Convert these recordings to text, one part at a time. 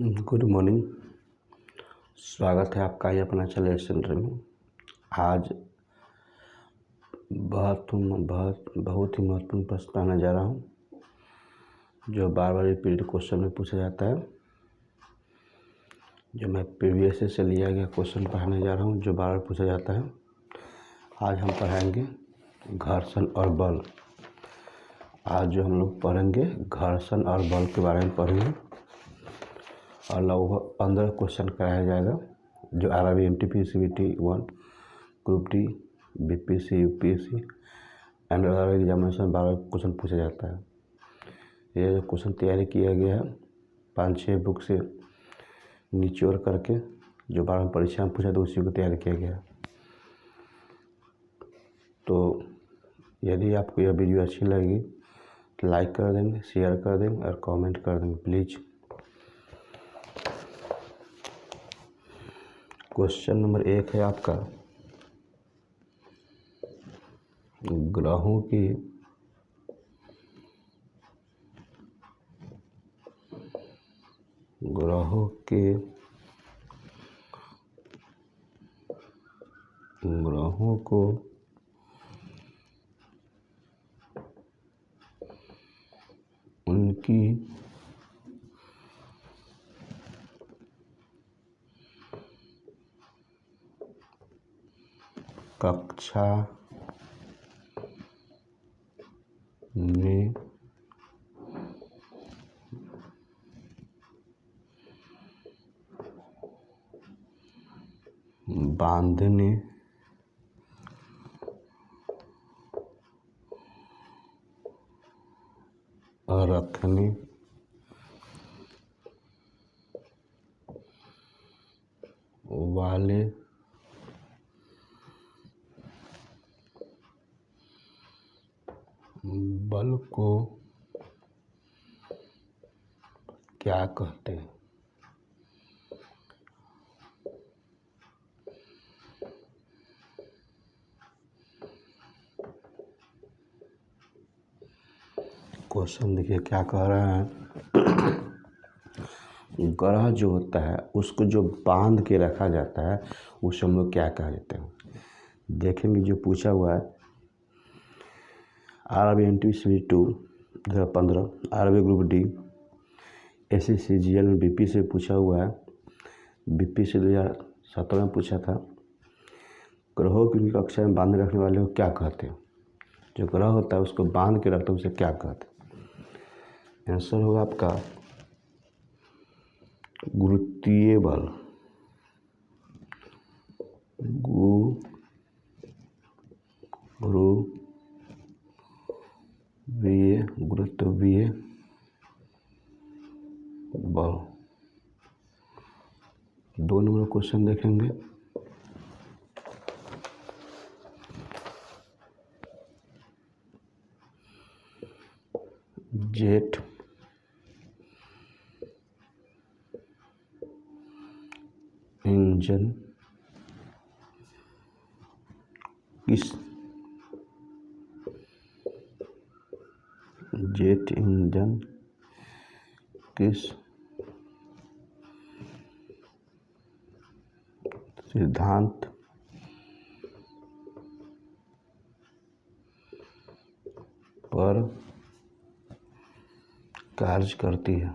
Good morning. स्वागत है आपका ये अपना चैनल सेंटर में। आज बहुत ही महत्वपूर्ण प्रश्न पढ़ाने जा रहा हूँ, जो बार बार रिपीटेड क्वेश्चन में पूछा जाता है। जो मैं प्रीवियस से लिया गया क्वेश्चन पढ़ाने जा रहा हूँ, जो बार बार पूछा जाता है। आज हम पढ़ाएंगे घर्षण और बल। आज जो हम लोग पढ़ेंगे घर्षण और बल के बारे में पढ़ेंगे, और लगभग 15 क्वेश्चन कराया जाएगा, जो RRB NTPC CBT 1 group D BPSC UPSC and other examination 12 question पूछा जाता है। ये जो क्वेश्चन तैयारी किया गया है 5-6 बुक से निचोड़ करके, जो 12 परीक्षा में पूछा तो उसी को तैयारी किया गया है। तो यदि आपको यह वीडियो अच्छी लगी तो लाइक कर देंगे, शेयर कर देंगे और कमेंट कर देंगे प्लीज़। क्वेश्चन नंबर 1 है आपका, ग्रहों के ग्रहों को उनकी कक्षा में बांधने और रखने वाले बल को क्या कहते हैं? क्वेश्चन देखिए क्या कह रहा है। ग्रह जो होता है उसको जो बांध के रखा जाता है उसे हम लोग क्या कहा जाते हैं, देखेंगे। जो पूछा हुआ है RRB NTPC 2 2015, RRB group D SSC CGL में बीपी से पूछा हुआ है, बीपी से 2017 में पूछा था। ग्रहों की कक्षा में बांध रखने वाले को क्या कहते हैं? जो ग्रह होता है उसको बांध के रखते हैं उसे क्या कहते हैं? आंसर होगा आपका गुरुत्वीय बल। गुरुत्वीय बल। 2 नंबर क्वेश्चन देखेंगे। जेट इंजन किस सिद्धांत पर कार्य करती है?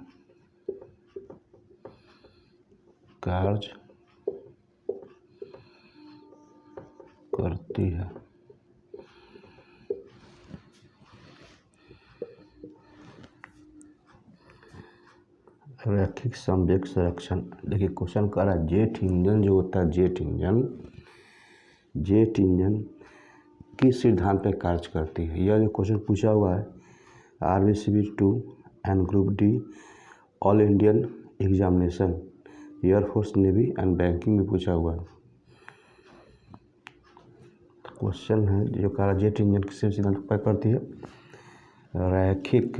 रैखिक संवेग संरक्षण। देखिए क्वेश्चन कह रहा है जेट इंजन जो होता है, जेट इंजन किस सिद्धांत पे कार्य करती है? यह जो क्वेश्चन पूछा हुआ है आरबीसीबी 2 and group D all Indian examination air force navy and banking में पूछा हुआ है। क्वेश्चन है जो कह रहा है जेट इंजन किस सिद्धांत पर करती है? रैखिक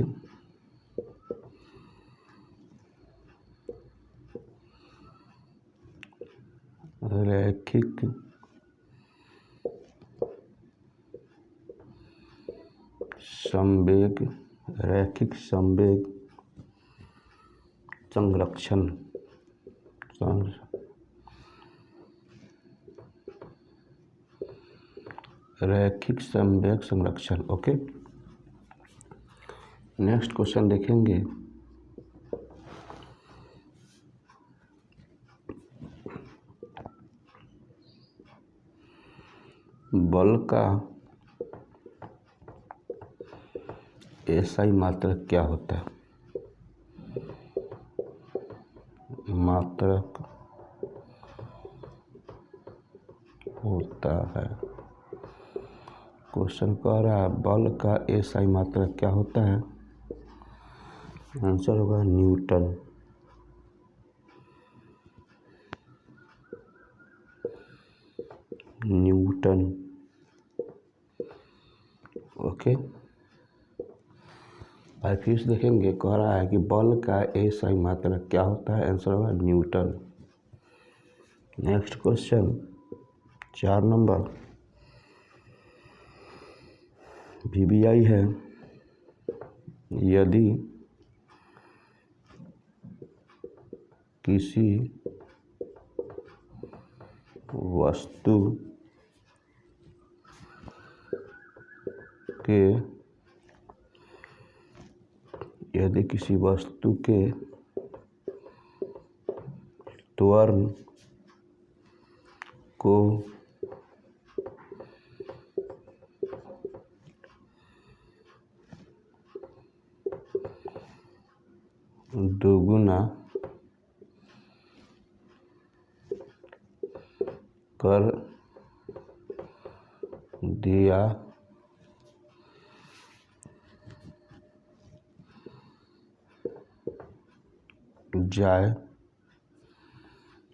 संवेग संरक्षण रैखिक संवेग संरक्षण। ओके, नेक्स्ट क्वेश्चन देखेंगे। बल का एसआई मात्रक क्या होता है? मात्रक होता है, क्वेश्चन कह रहा है बल का एसआई मात्रक क्या होता है? आंसर होगा न्यूटन। न्यूटन। ओके, और फिर से देखेंगे, कह रहा है कि बल का एसआई मात्रक क्या होता है? आंसर होगा Newton. Next question 4 number VVI है। यदि किसी वस्तु के त्वरण को दोगुना कर दिया जाए,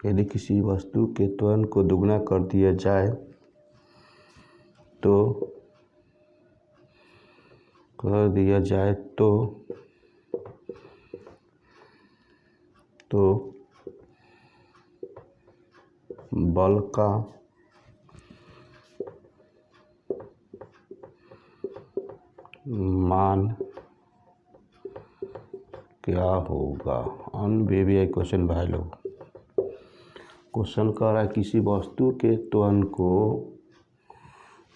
यदि किसी वस्तु के त्वरण को दुगना कर दिया जाए तो बल का मान क्या होगा? अनवीवीआई क्वेश्चन भाई लोग। क्वेश्चन कह रहा है किसी वस्तु के त्वरण को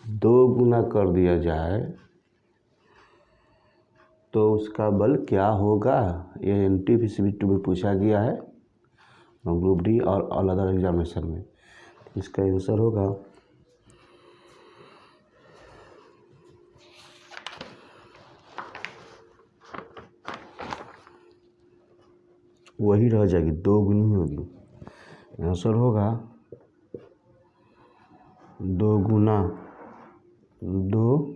2 गुना कर दिया जाए तो उसका बल क्या होगा? ये एनटीपीसी में पूछा गया है, ग्रुप डी और ऑल अदर एग्जामिनेशन में। इसका आंसर होगा वही रह जाएगी, 2 गुनी होगी। आंसर होगा 2 गुना, 2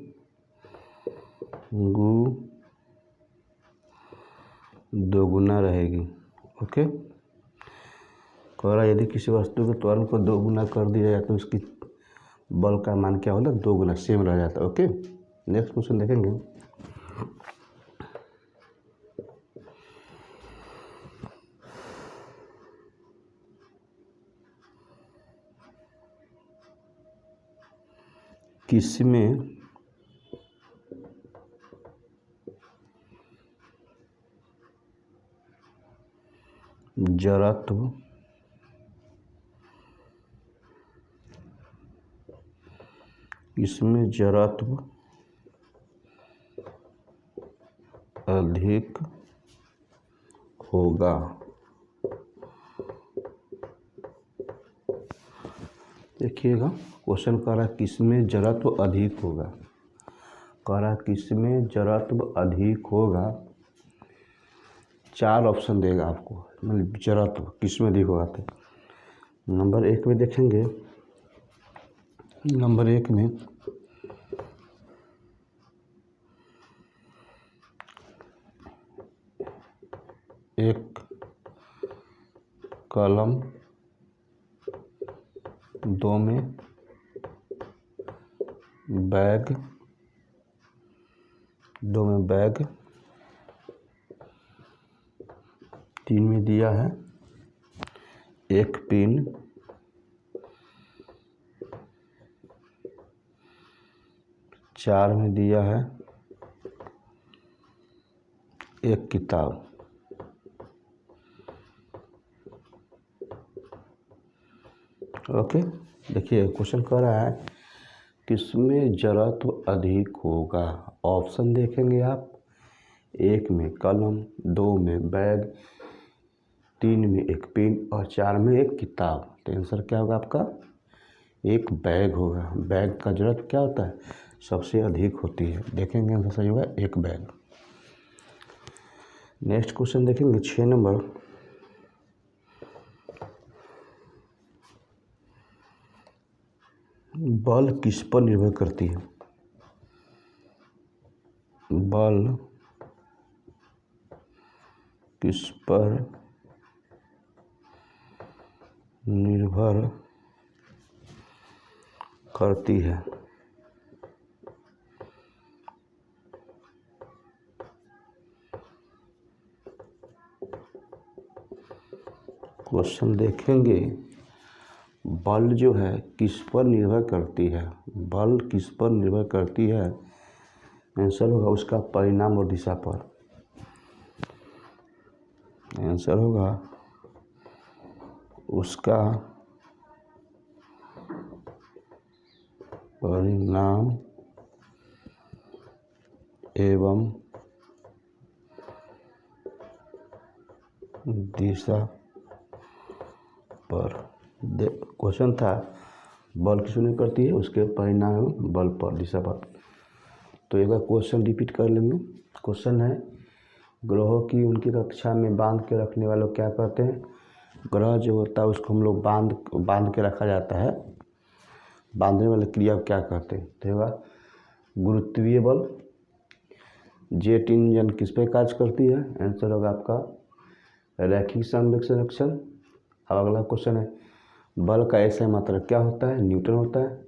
गुना रहेगी। ओके, कह रहा है यदि किसी वस्तु के त्वरण को 2 गुना कर दिया जाए तो उसकी बल का मान क्या होता है? 2 गुना, सेम रह जाता है। ओके, नेक्स्ट क्वेश्चन देखेंगे। किसमें जड़त्व अधिक होगा? देखिएगा, क्वेश्चन कह रहा है किसमें जड़त्व अधिक होगा। कह रहा है किसमें जड़त्व अधिक होगा। 4 ऑप्शन देगा आपको, मतलब जड़त्व किसमें अधिक होगा। तो नंबर 1 में देखेंगे, नंबर 1 में एक कलम, 2 में बैग, 3 में दिया है एक पेन, 4 में दिया है एक किताब। ओके, देखिए क्वेश्चन कह रहा है किसमें जड़त्व अधिक होगा। ऑप्शन देखेंगे आप, 1 में कलम, 2 में बैग, 3 में एक पेन और 4 में एक किताब। तो आंसर क्या होगा आपका, एक बैग होगा। बैग का जड़त्व क्या होता है, सबसे अधिक होती है। देखेंगे आंसर सही होगा एक बैग। नेक्स्ट क्वेश्चन देखेंगे 6 नंबर। बल किस पर निर्भर करती है। बल किस पर निर्भर करती है। क्वेश्चन देखेंगे, बल जो है किस पर निर्भर करती है। बल किस पर निर्भर करती है, आंसर होगा उसका परिणाम और दिशा पर। आंसर होगा उसका परिणाम एवं दिशा पर। क्वेश्चन था बल किस में करती है, उसके परिणाम एवं बल पर, दिशा पर। तो एक बार क्वेश्चन रिपीट कर लेंगे। क्वेश्चन है, ग्रहों की उनकी कक्षा में बांध के रखने वालों क्या कहते हैं। ग्रह जो होता है उसको हम लोग बांध के रखा जाता है, बांधने वाले क्रिया को क्या कहते हैं। तो होगा गुरुत्वीय बल। जेट इंजन किस पे कार्य करती है, आंसर होगा आपका रैखिक संवेग। अब अगला क्वेश्चन है, बल का ऐसा मात्रक क्या होता है, न्यूटन होता है।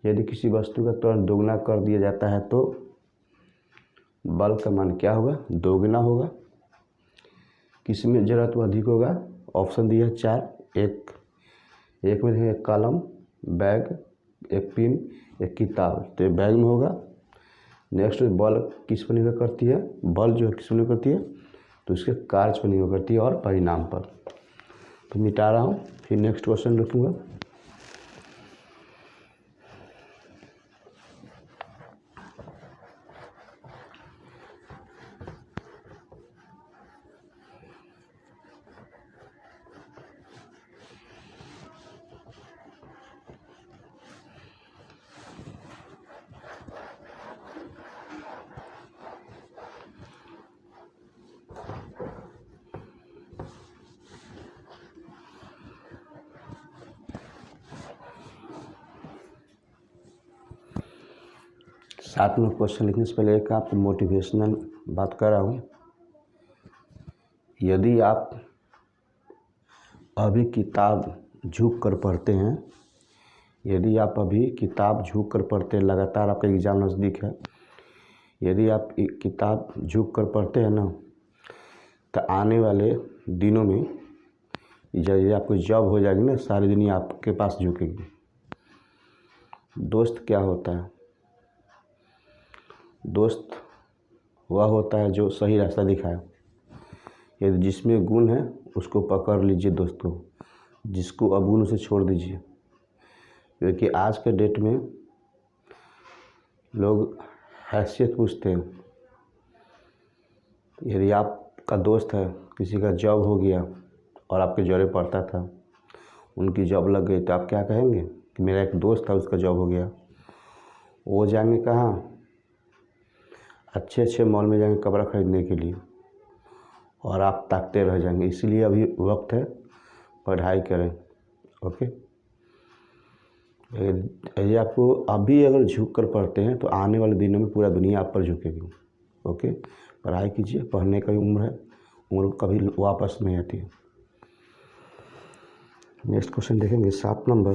यदि किसी वस्तु का त्वरण दोगुना कर दिया जाता है तो बल का मान क्या होगा, दोगुना होगा। किसमें जड़त्व अधिक होगा, ऑप्शन दिया है 4। एक में है कलम, बैग, एक पेन, एक किताब। तो ये बैग में होगा। नेक्स्ट बल किस पर निर्भर करती है, बल जो है किस पर निर्भर करती है, तो उसके कार्य पर निर्भर करती है और परिणाम पर। तो मिटा रहा हूँ, फिर नेक्स्ट क्वेश्चन लिखूँगा। साथ में क्वेश्चन लिखने से पहले एक आपको मोटिवेशनल बात कर रहा हूँ। यदि आप अभी किताब झुक कर पढ़ते हैं, यदि आप अभी किताब झुक कर पढ़ते हैं, लगातार आपका एग्ज़ाम नज़दीक है, यदि आप किताब झुक कर पढ़ते हैं ना, तो आने वाले दिनों में यदि आपको जॉब हो जाएगी ना, सारी दुनिया आपके पास झुकेगी। दोस्त क्या होता है, दोस्त वह होता है जो सही रास्ता दिखाए। यदि जिसमें गुण है उसको पकड़ लीजिए दोस्त को, जिसको अवगुण उसे छोड़ दीजिए। क्योंकि आज के डेट में लोग हैसियत पूछते हैं। यदि आपका दोस्त है, किसी का जॉब हो गया और आपके जोड़े पड़ता था, उनकी जॉब लग गई, तो आप क्या कहेंगे कि मेरा एक दोस्त था उसका जॉब हो गया। वो जाएंगे कहाँ, अच्छे अच्छे मॉल में जाएंगे कपड़ा खरीदने के लिए, और आप ताकते रह जाएंगे। इसीलिए अभी वक्त है, पढ़ाई करें। ओके, यदि आपको अभी अगर झुक कर पढ़ते हैं तो आने वाले दिनों में पूरा दुनिया आप पर झुकेगी। ओके, पढ़ाई कीजिए, पढ़ने का ही उम्र है, उम्र कभी वापस नहीं आती है। नेक्स्ट क्वेश्चन देखेंगे 7 नंबर।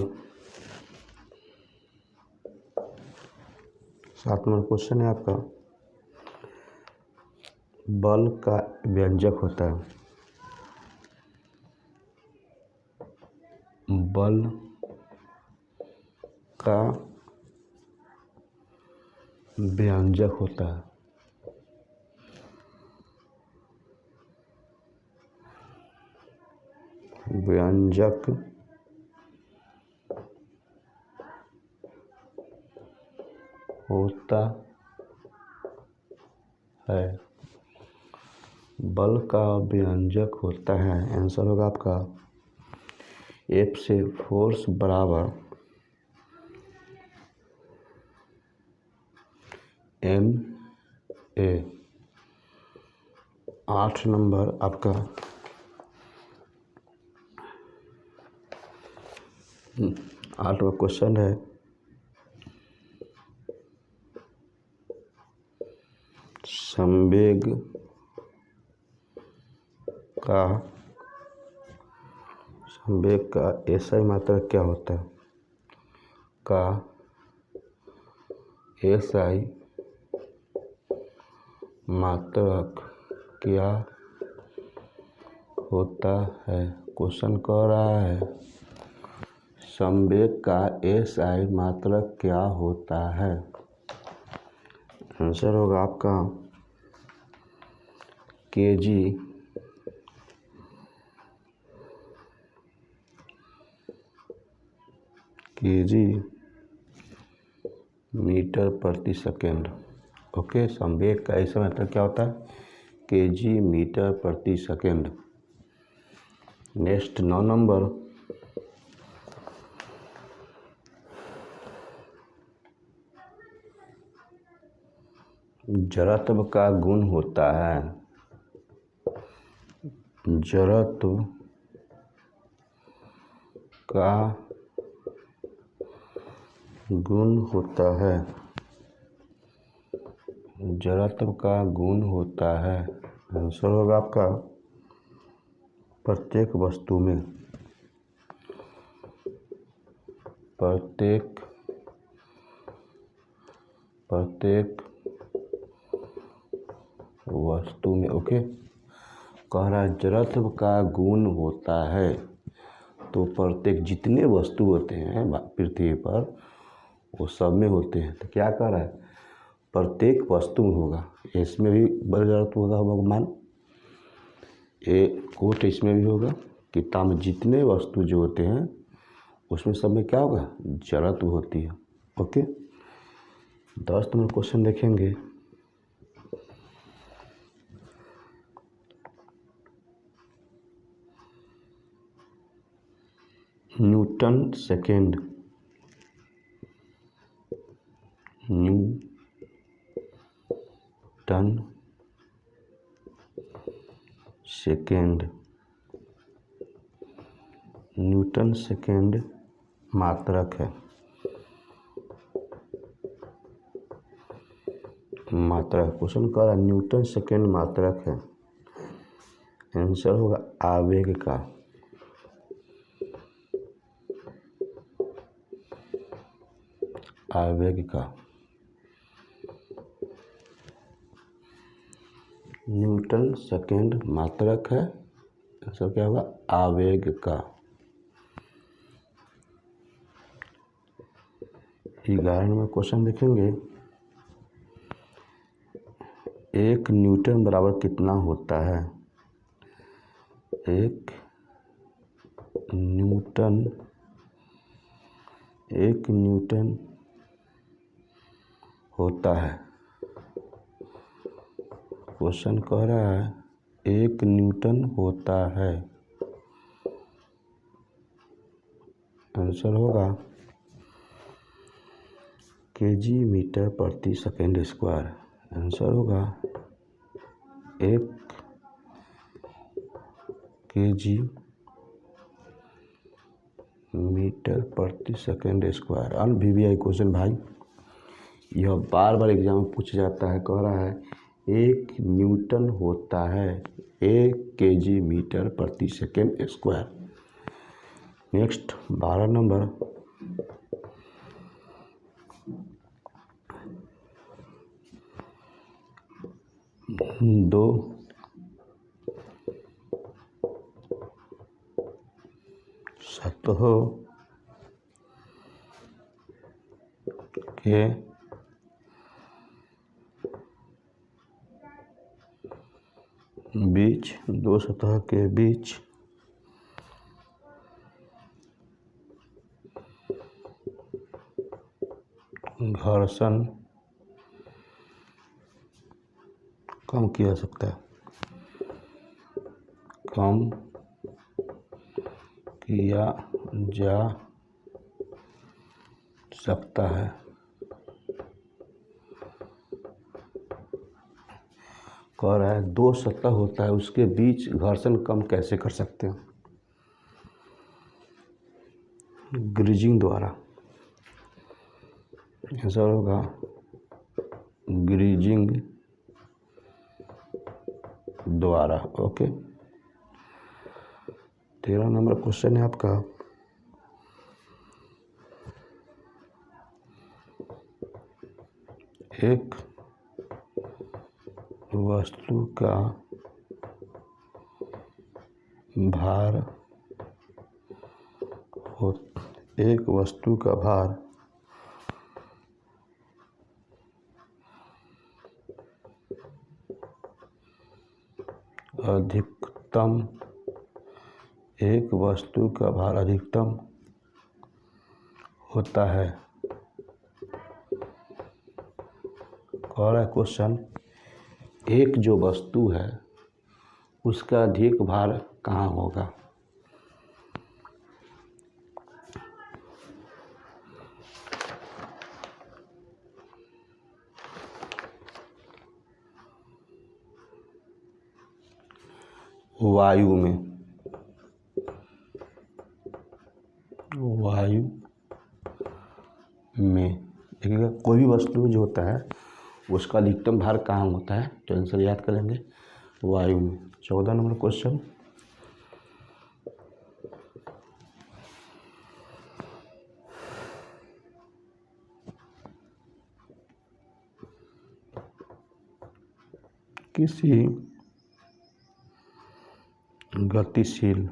7 नंबर क्वेश्चन है आपका, बल का व्यंजक होता है। बल का व्यंजक होता है। व्यंजक होता है। बल का व्यंजक होता है, आंसर होगा आपका F से फोर्स बराबर MA। 8 नंबर आपका 8वां क्वेश्चन है, संवेग का SI मात्रक क्या होता है? का SI मात्रक क्या होता है? क्वेश्चन कह रहा है संवेग का SI मात्रक क्या होता है? आंसर होगा आपका kg मीटर प्रति सेकेंड। ओके, संवेग का SI मात्रक क्या होता है? kg मीटर प्रति सेकेंड। नेक्स्ट 9 नंबर, जड़त्व का गुण होता है। जड़त्व का गुण होता है। जड़त्व का गुण होता है। आंसर होगा आपका प्रत्येक वस्तु में ओके, कह रहा है जड़त्व का गुण होता है, तो प्रत्येक जितने वस्तु होते हैं पृथ्वी पर वो सब में होते हैं। तो क्या कह रहा है? प्रत्येक वस्तु में होगा। इसमें भी बल जड़त्व होगा भगवान, ये कोट इसमें भी होगा। किताब में जितने वस्तु जो होते हैं उसमें सब में क्या होगा? जड़त्व होती है। ओके, 10 नंबर क्वेश्चन देखेंगे, न्यूटन सेकेंड न्यूटन सेकेंड मात्रक है। मात्रक क्वेश्चन कर रहा है, न्यूटन सेकेंड मात्रक है। आंसर होगा आवेग का। न्यूटन सेकेंड मात्रक है। आंसर क्या होगा? आवेग का। 11 नंबर क्वेश्चन देखेंगे, 1 न्यूटन बराबर कितना होता है? 1 न्यूटन होता है। क्वेश्चन कह रहा है 1 न्यूटन होता है। आंसर होगा kg मीटर प्रति सेकेंड स्क्वायर। आंसर होगा 1 kg मीटर प्रति सेकेंड स्क्वायर। अन VVI क्वेश्चन भाई, यह बार बार एग्जाम में पूछा जाता है। कह रहा है 1 न्यूटन होता है 1 kg मीटर प्रति सेकेंड स्क्वायर। नेक्स्ट 12 नंबर, दो सतहों के बीच घर्षण कम किया जा सकता है, कम किया जा सकता है। कह रहा है दो सतह होता है उसके बीच घर्षण कम कैसे कर सकते हैं? ग्रीजिंग द्वारा। आंसर होगा ग्रीजिंग द्वारा। ओके, 13 नंबर क्वेश्चन है आपका। एक वस्तु का भार एक वस्तु का भार अधिकतम एक वस्तु का भार अधिकतम होता है। और है क्वेश्चन, एक जो वस्तु है उसका अधिक भार कहाँ होगा? वायु में। वायु में देखिएगा, कोई भी वस्तु जो होता है उसका अधिकतम भार कहाँ होता है, तो आंसर याद करेंगे वायु में। 14 नंबर क्वेश्चन, किसी गतिशील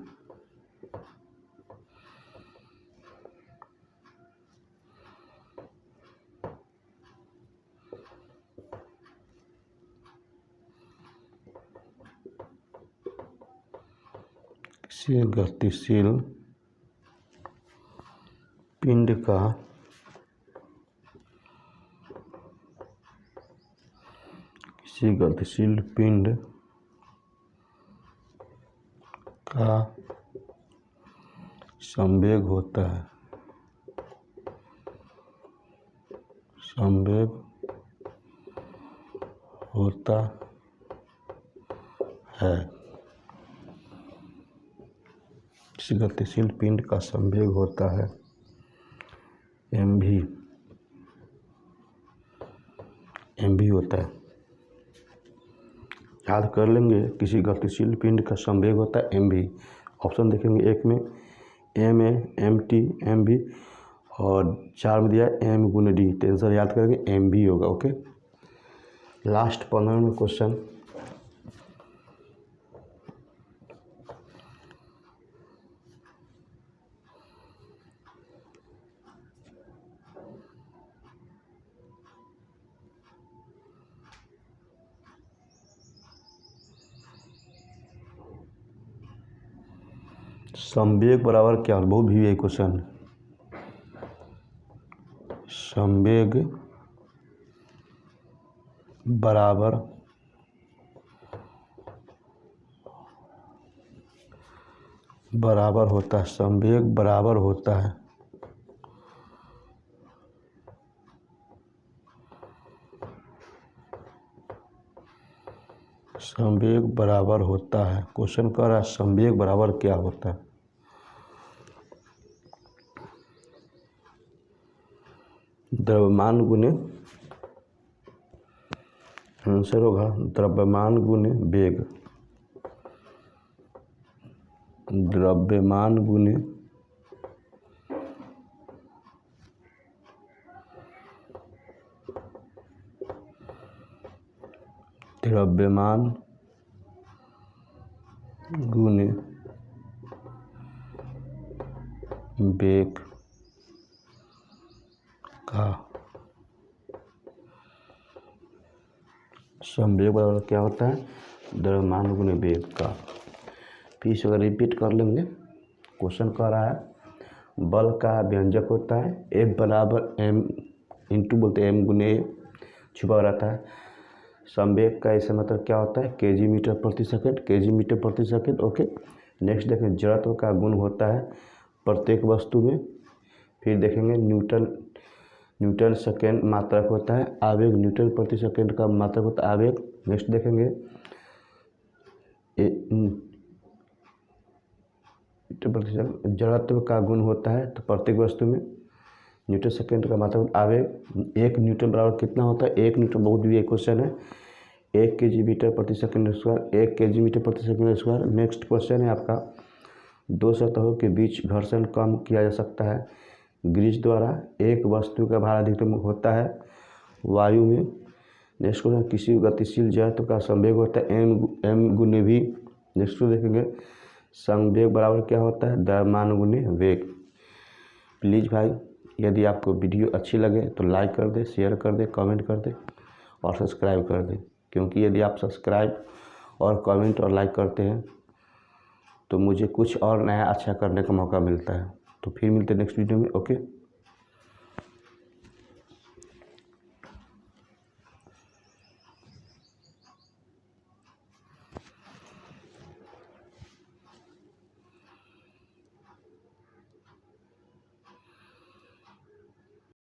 पिंड का संवेग होता है, किसी गतिशील पिंड का संवेग होता है mv होता है। याद कर लेंगे, किसी गतिशील पिंड का संवेग होता है mv। ऑप्शन देखेंगे, एक में m है, mt, mv, और 4 में दिया m गुने d, तो आंसर याद करेंगे mv होगा। ओके, लास्ट 15 में क्वेश्चन, संवेग बराबर क्या? बहुत भी है क्वेश्चन। संवेग बराबर होता है, संवेग बराबर होता है क्वेश्चन कह रहा है संवेग बराबर क्या होता है? द्रव्यमान गुने, आंसर होगा द्रव्यमान गुने वेग। द्रव्यमान गुने वेग का संवेग बराबर क्या होता है? द्रव्यमान गुने वेग का। फिर से अगर रिपीट कर लेंगे, क्वेश्चन कह रहा है बल का व्यंजक होता है F बराबर m इंटू बोलते हैं m गुने ए, छुपा रहता है, संवेग का ऐसा मतलब क्या होता है, केजी मीटर प्रति सेकंड, केजी मीटर प्रति सेकंड। ओके, नेक्स्ट देखें जड़त्व का गुण होता है प्रत्येक वस्तु में। फिर देखेंगे न्यूटन सेकेंड मात्रक होता है, आवेग न्यूटन प्रति सेकंड का मात्रक होता है आवेग। नेक्स्ट देखेंगे मीटर प्रति सेकंड जड़त्व का गुण होता है, तो प्रत्येक वस्तु में न्यूटन सेकेंड का मात्रक आवेग। 1 न्यूटन बराबर कितना होता है, 1 न्यूटन बहुत भी एक क्वेश्चन है, 1 केजी मीटर प्रति सेकंड स्क्वायर, 1 केजी मीटर प्रति सेकंड स्क्वायर। नेक्स्ट क्वेश्चन है आपका, 2 सतहों के बीच घर्षण कम किया जा सकता है ग्रीस द्वारा। एक वस्तु का भार अधिकतम होता है वायु में। नेक्स्ट क्वेश्चन, किसी गतिशील जड़त्व का संवेग होता है m गुने v। नेक्स्ट देखेंगे संवेग बराबर क्या होता है, द्रव्यमान गुने वेग। प्लीज़ भाई यदि आपको वीडियो अच्छी लगे तो लाइक कर दे, शेयर कर दे, कमेंट कर दे और सब्सक्राइब कर दे, क्योंकि यदि आप सब्सक्राइब और कमेंट और लाइक करते हैं तो मुझे कुछ और नया अच्छा करने का मौका मिलता है। तो फिर मिलते हैं नेक्स्ट वीडियो में। ओके।